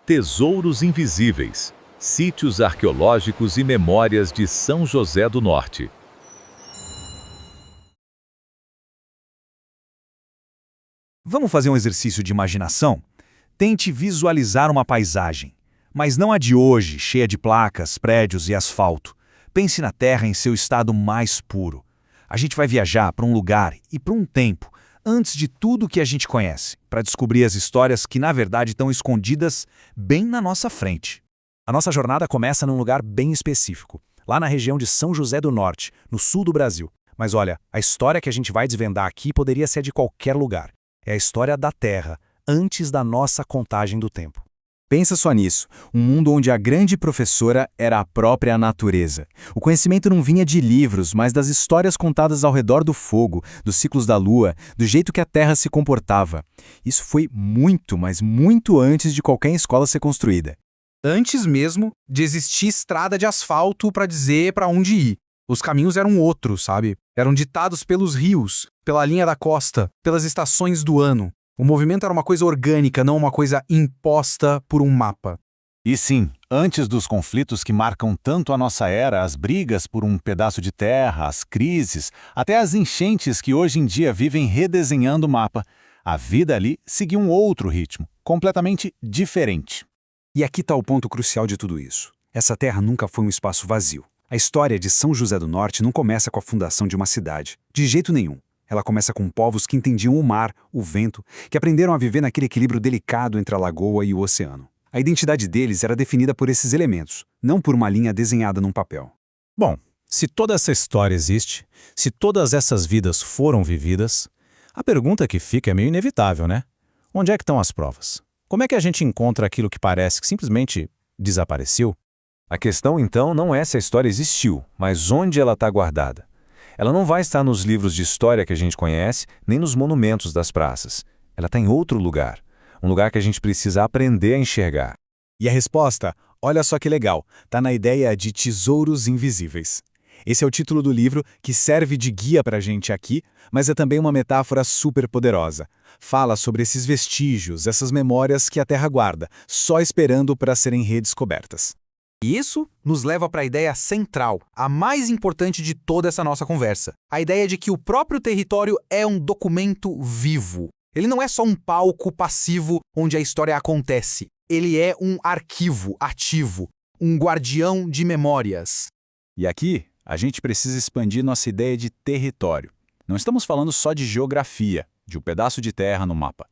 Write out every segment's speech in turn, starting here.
Tesouros Invisíveis, sítios arqueológicos e memórias de São José do Norte. Vamos fazer um exercício de imaginação? Tente visualizar uma paisagem, mas não a de hoje, cheia de placas, prédios e asfalto. Pense na Terra em seu estado mais puro. A gente vai viajar para um lugar e para um tempo, antes de tudo que a gente conhece, para descobrir as histórias que na verdade estão escondidas bem na nossa frente. A nossa jornada começa num lugar bem específico, lá na região de São José do Norte, no sul do Brasil. Mas olha, a história que a gente vai desvendar aqui poderia ser de qualquer lugar. É a história da Terra, antes da nossa contagem do tempo. Pensa só nisso, um mundo onde a grande professora era a própria natureza. O conhecimento não vinha de livros, mas das histórias contadas ao redor do fogo, dos ciclos da lua, do jeito que a Terra se comportava. Isso foi muito, mas muito antes de qualquer escola ser construída. Antes mesmo de existir estrada de asfalto para dizer para onde ir. Os caminhos eram outros, sabe? Eram ditados pelos rios, pela linha da costa, pelas estações do ano. O movimento era uma coisa orgânica, não uma coisa imposta por um mapa. E sim, antes dos conflitos que marcam tanto a nossa era, as brigas por um pedaço de terra, as crises, até as enchentes que hoje em dia vivem redesenhando o mapa, a vida ali seguia um outro ritmo, completamente diferente. E aqui está o ponto crucial de tudo isso. Essa terra nunca foi um espaço vazio. A história de São José do Norte não começa com a fundação de uma cidade, de jeito nenhum. Ela começa com povos que entendiam o mar, o vento, que aprenderam a viver naquele equilíbrio delicado entre a lagoa e o oceano. A identidade deles era definida por esses elementos, não por uma linha desenhada num papel. Bom, se toda essa história existe, se todas essas vidas foram vividas, a pergunta que fica é meio inevitável, né? Onde é que estão as provas? Como é que a gente encontra aquilo que parece que simplesmente desapareceu? A questão, então, não é se a história existiu, mas onde ela está guardada. Ela não vai estar nos livros de história que a gente conhece, nem nos monumentos das praças. Ela está em outro lugar. Um lugar que a gente precisa aprender a enxergar. E a resposta, olha só que legal, está na ideia de tesouros invisíveis. Esse é o título do livro que serve de guia para a gente aqui, mas é também uma metáfora super poderosa. Fala sobre esses vestígios, essas memórias que a Terra guarda, só esperando para serem redescobertas. E isso nos leva para a ideia central, a mais importante de toda essa nossa conversa. A ideia de que o próprio território é um documento vivo. Ele não é só um palco passivo onde a história acontece. Ele é um arquivo ativo, um guardião de memórias. E aqui, a gente precisa expandir nossa ideia de território. Não estamos falando só de geografia, de um pedaço de terra no mapa.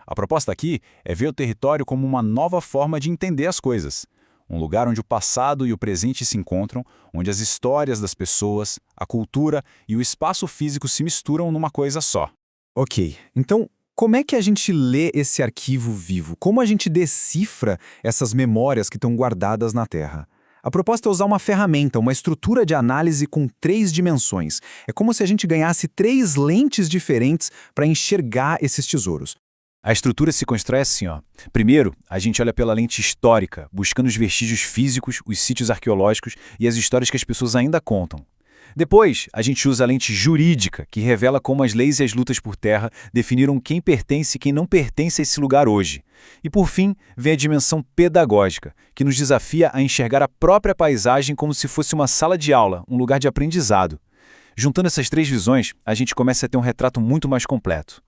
A proposta aqui é ver o território como uma nova forma de entender as coisas. Um lugar onde o passado e o presente se encontram, onde as histórias das pessoas, a cultura e o espaço físico se misturam numa coisa só. Ok, então como é que a gente lê esse arquivo vivo? Como a gente decifra essas memórias que estão guardadas na Terra? A proposta é usar uma ferramenta, uma estrutura de análise com 3 dimensões. É como se a gente ganhasse 3 lentes diferentes para enxergar esses tesouros. A estrutura se constrói assim, ó. Primeiro, a gente olha pela lente histórica, buscando os vestígios físicos, os sítios arqueológicos e as histórias que as pessoas ainda contam. Depois, a gente usa a lente jurídica, que revela como as leis e as lutas por terra definiram quem pertence e quem não pertence a esse lugar hoje. E por fim, vem a dimensão pedagógica, que nos desafia a enxergar a própria paisagem como se fosse uma sala de aula, um lugar de aprendizado. Juntando essas 3 visões, a gente começa a ter um retrato muito mais completo.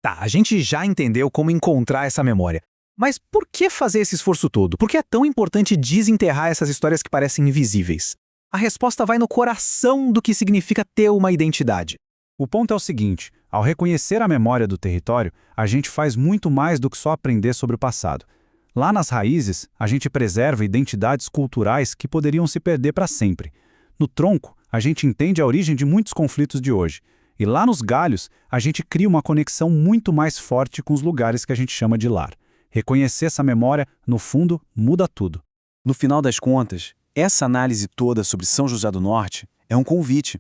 Tá, a gente já entendeu como encontrar essa memória. Mas por que fazer esse esforço todo? Por que é tão importante desenterrar essas histórias que parecem invisíveis? A resposta vai no coração do que significa ter uma identidade. O ponto é o seguinte, ao reconhecer a memória do território, a gente faz muito mais do que só aprender sobre o passado. Lá nas raízes, a gente preserva identidades culturais que poderiam se perder para sempre. No tronco, a gente entende a origem de muitos conflitos de hoje. E lá nos galhos, a gente cria uma conexão muito mais forte com os lugares que a gente chama de lar. Reconhecer essa memória, no fundo, muda tudo. No final das contas, essa análise toda sobre São José do Norte é um convite.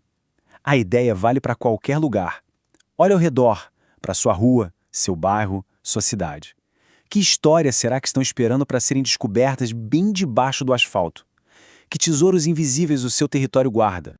A ideia vale para qualquer lugar. Olha ao redor, para sua rua, seu bairro, sua cidade. Que histórias será que estão esperando para serem descobertas bem debaixo do asfalto? Que tesouros invisíveis o seu território guarda?